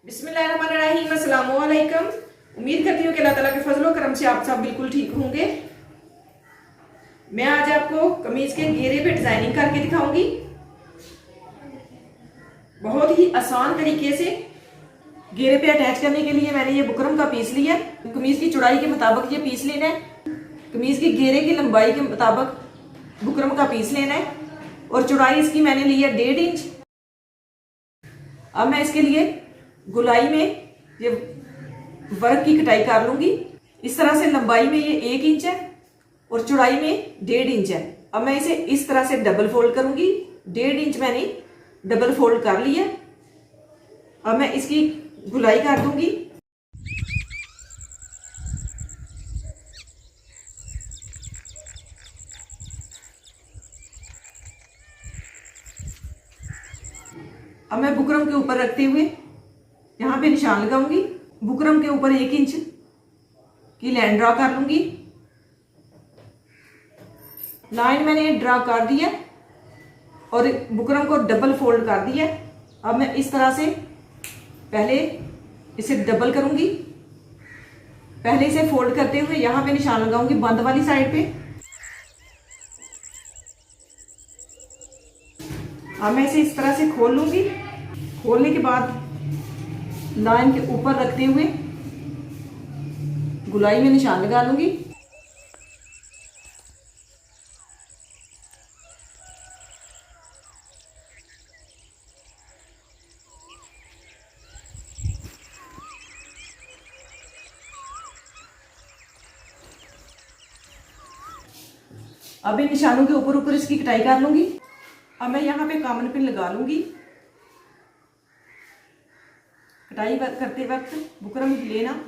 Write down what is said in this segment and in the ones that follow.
बिस्मिल्लाहिर्रहमानिर्रहीम, अस्सलामु अलैकुम। उम्मीद करती हूँ कि अल्लाह ताला के फजलो करम से आप सब बिल्कुल ठीक होंगे। मैं आज आपको कमीज के घेरे पे डिजाइनिंग करके दिखाऊंगी। बहुत ही आसान तरीके से घेरे पे अटैच करने के लिए मैंने ये बुकरम का पीस लिया। कमीज की चौड़ाई के मुताबिक ये पीस लेना है। कमीज की घेरे की लंबाई के मुताबिक बुकरम का पीस लेना है और चौड़ाई इसकी मैंने ली है 1.5 इंच। अब मैं इसके लिए गुलाई में ये वर्क की कटाई कर लूंगी। इस तरह से लंबाई में ये 1 इंच है और चौड़ाई में 1.5 इंच है। अब मैं इसे इस तरह से डबल फोल्ड करूंगी। 1.5 इंच मैंने डबल फोल्ड कर लिया। अब मैं इसकी गुलाई कर दूंगी। अब मैं बुकरम के ऊपर रखते हुए यहाँ पे निशान लगाऊंगी। बुकरम के ऊपर 1 इंच की लाइन ड्रा कर लूंगी। लाइन मैंने ड्रा कर दी है और बुकरम को डबल फोल्ड कर दिया। अब मैं इस तरह से पहले इसे डबल करूंगी। पहले इसे फोल्ड करते हुए यहाँ पे निशान लगाऊंगी बंद वाली साइड पे। अब मैं इसे इस तरह से खोल लूंगी। खोलने के बाद लाइन के ऊपर रखते हुए गुलाई में निशान लगा लूंगी। अब इन निशानों के ऊपर ऊपर इसकी कटाई कर लूंगी। अब मैं यहाँ पे कॉमन पिन लगा लूंगी। कटाई करते वक्त बुकरम लेना।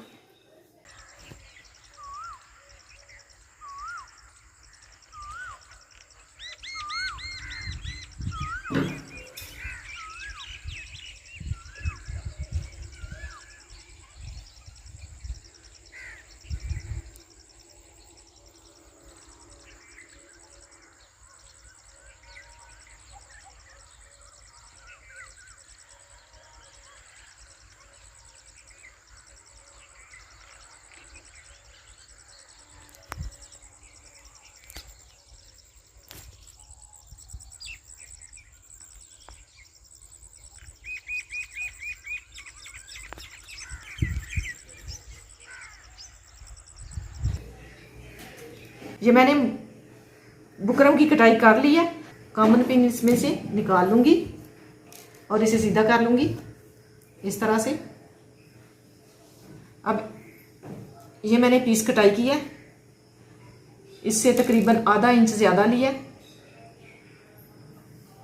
ये मैंने बुकरम की कटाई कर ली है। कॉमन पिन इसमें से निकाल लूंगी और इसे सीधा कर लूंगी इस तरह से। अब ये मैंने पीस कटाई की है। इससे तकरीबन आधा इंच ज्यादा लिया।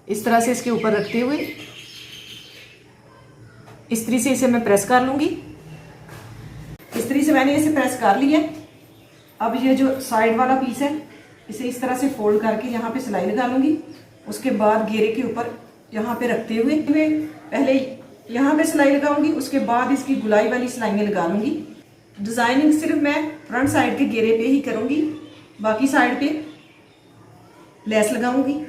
इस तरह से इसके ऊपर रखते हुए इस्त्री से इसे मैं प्रेस कर लूंगी। इस्त्री से मैंने इसे प्रेस कर लिया। अब ये जो साइड वाला पीस है इसे इस तरह से फोल्ड करके यहाँ पे सिलाई लगा लूंगी। उसके बाद घेरे के ऊपर यहाँ पे रखते हुए पहले यहाँ पे सिलाई लगाऊंगी। उसके बाद इसकी गुलाई वाली सिलाइयाँ लगा लूंगी। डिजाइनिंग सिर्फ मैं फ्रंट साइड के घेरे पे ही करूंगी, बाकी साइड पे लेस लगाऊंगी।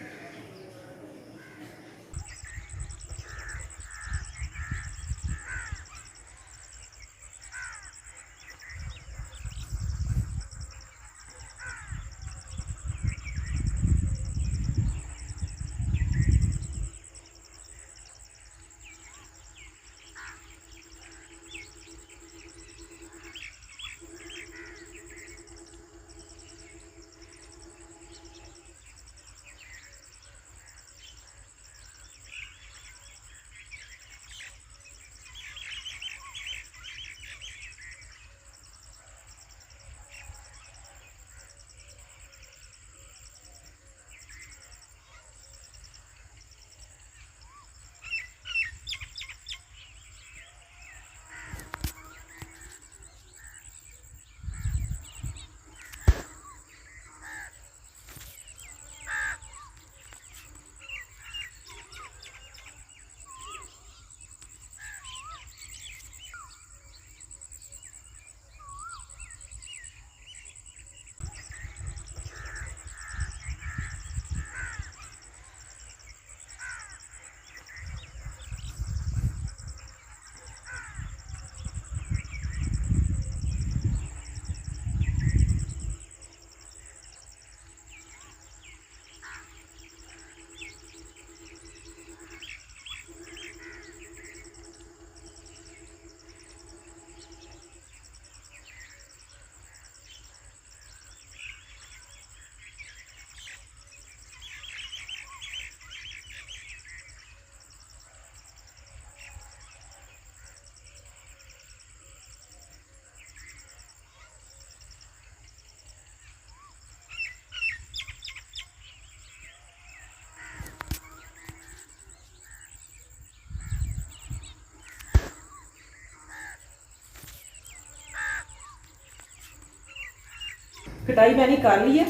कटाई मैंने कर ली है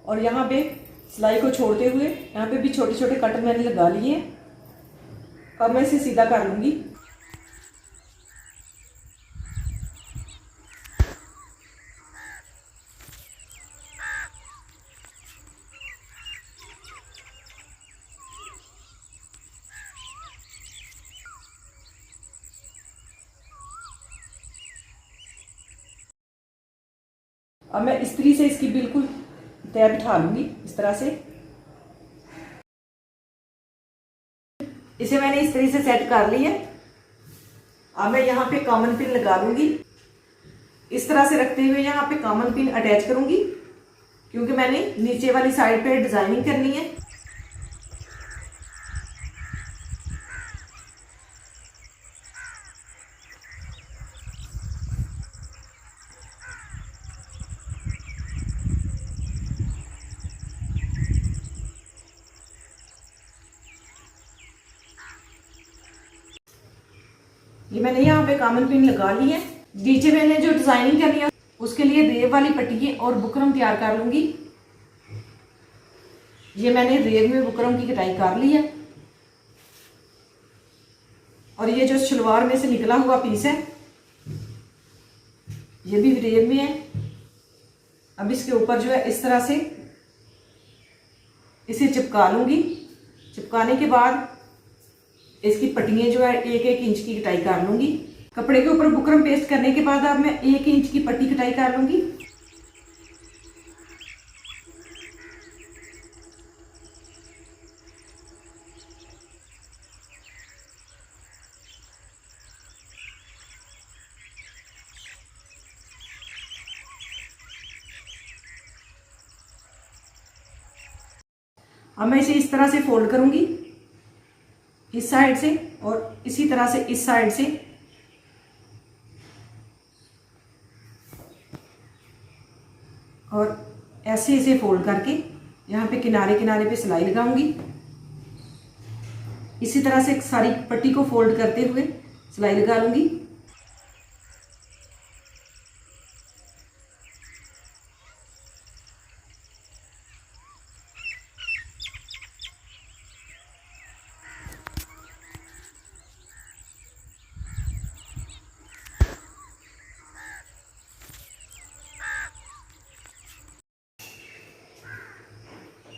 और यहाँ पे सिलाई को छोड़ते हुए यहाँ पे भी छोटे छोटे कट मैंने लगा लिए हैं। अब मैं इसे सीधा कर लूंगी। अब मैं इस्त्री से इसकी बिल्कुल तय बिठा लूंगी इस तरह से। इसे मैंने इस्त्री से सेट कर ली है। अब मैं यहाँ पे कॉमन पिन लगा लूंगी। इस तरह से रखते हुए यहाँ पे कॉमन पिन अटैच करूंगी क्योंकि मैंने नीचे वाली साइड पे डिजाइनिंग करनी है। ये मैंने यहाँ पे कॉमन पिन लगा ली है। नीचे मैंने जो डिजाइनिंग करनी है उसके लिए रेव वाली पट्टी और बुकरम तैयार कर लूंगी। ये मैंने रेव में बुकरम की कटाई कर ली है और ये जो शलवार में से निकला हुआ पीस है ये भी रेव में है। अब इसके ऊपर जो है इस तरह से इसे चिपका लूंगी। चिपकाने के बाद इसकी पट्टियां जो है 1-1 इंच की कटाई कर लूंगी। कपड़े के ऊपर बुकरम पेस्ट करने के बाद अब मैं 1 इंच की पट्टी कटाई कर लूंगी। अब मैं इसे इस तरह से फोल्ड करूंगी इस साइड से और इसी तरह से इस साइड से। और ऐसे इसे फोल्ड करके यहाँ पे किनारे किनारे पे सिलाई लगाऊंगी। इसी तरह से सारी पट्टी को फोल्ड करते हुए सिलाई लगा लूंगी।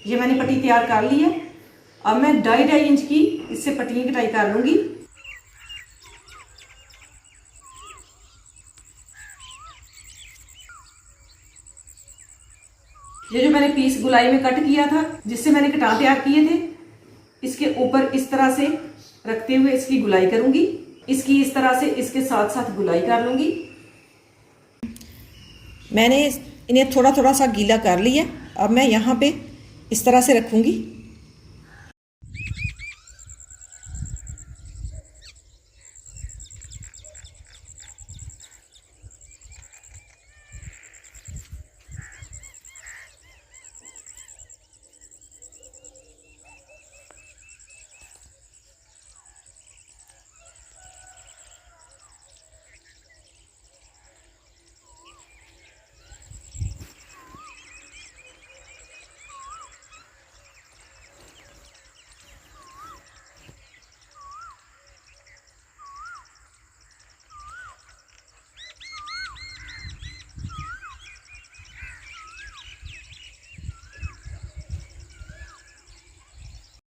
ये मैंने पट्टी तैयार कर ली है। अब मैं 2.5 इंच की इससे पट्टियां कटाई कर लूंगी। ये जो मैंने पीस गुलाई में कट किया था जिससे मैंने कटान तैयार किए थे इसके ऊपर इस तरह से रखते हुए इसकी गुलाई करूंगी। इसकी इस तरह से इसके साथ साथ गुलाई कर लूंगी। मैंने इन्हें थोड़ा थोड़ा सा गीला कर लिया। अब मैं यहाँ पे इस तरह से रखूंगी।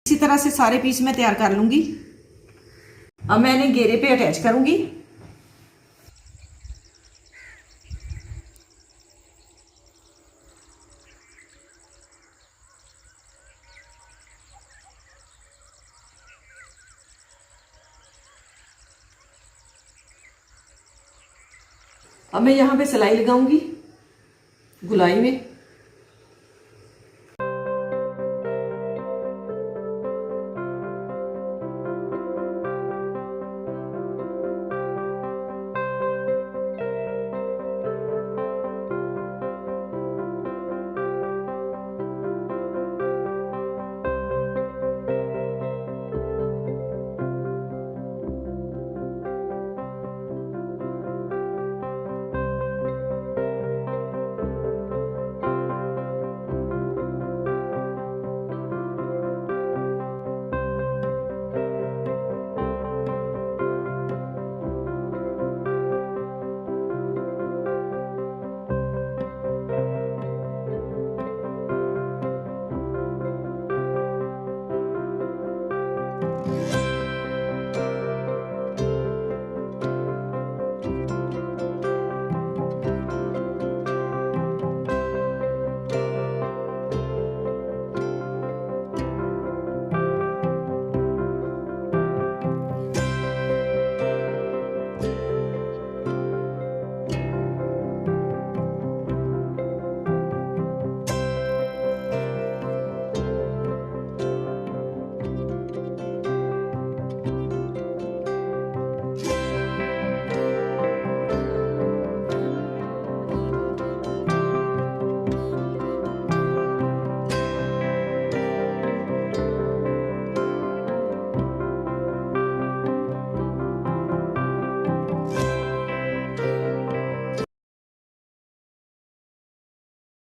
इसी तरह से सारे पीस मैं तैयार कर लूंगी। अब मैं इन्हें घेरे पे अटैच करूंगी। अब मैं यहाँ पे सिलाई लगाऊंगी गुलाई में।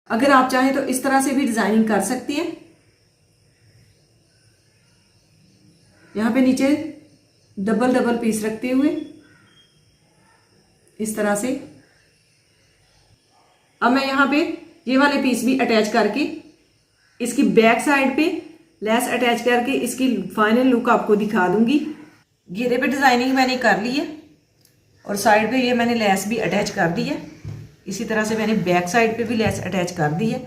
अगर आप चाहें तो इस तरह से भी डिजाइनिंग कर सकती हैं। यहां पे नीचे डबल डबल पीस रखते हुए इस तरह से। अब मैं यहां पे ये वाले पीस भी अटैच करके इसकी बैक साइड पे लेस अटैच करके इसकी फाइनल लुक आपको दिखा दूंगी। घेरे पे डिजाइनिंग मैंने कर ली है और साइड पे ये मैंने लेस भी अटैच कर दी है। इसी तरह से मैंने बैक साइड पे भी लेस अटैच कर दी है।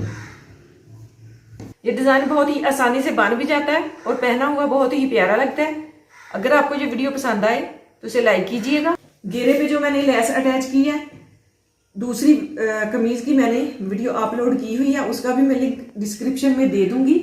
ये डिजाइन बहुत ही आसानी से बन भी जाता है और पहना हुआ बहुत ही प्यारा लगता है। अगर आपको ये वीडियो पसंद आए तो इसे लाइक कीजिएगा। घेरे पे जो मैंने लेस अटैच की है, दूसरी कमीज की मैंने वीडियो अपलोड की हुई है, उसका भी मैं लिंक डिस्क्रिप्शन में दे दूंगी।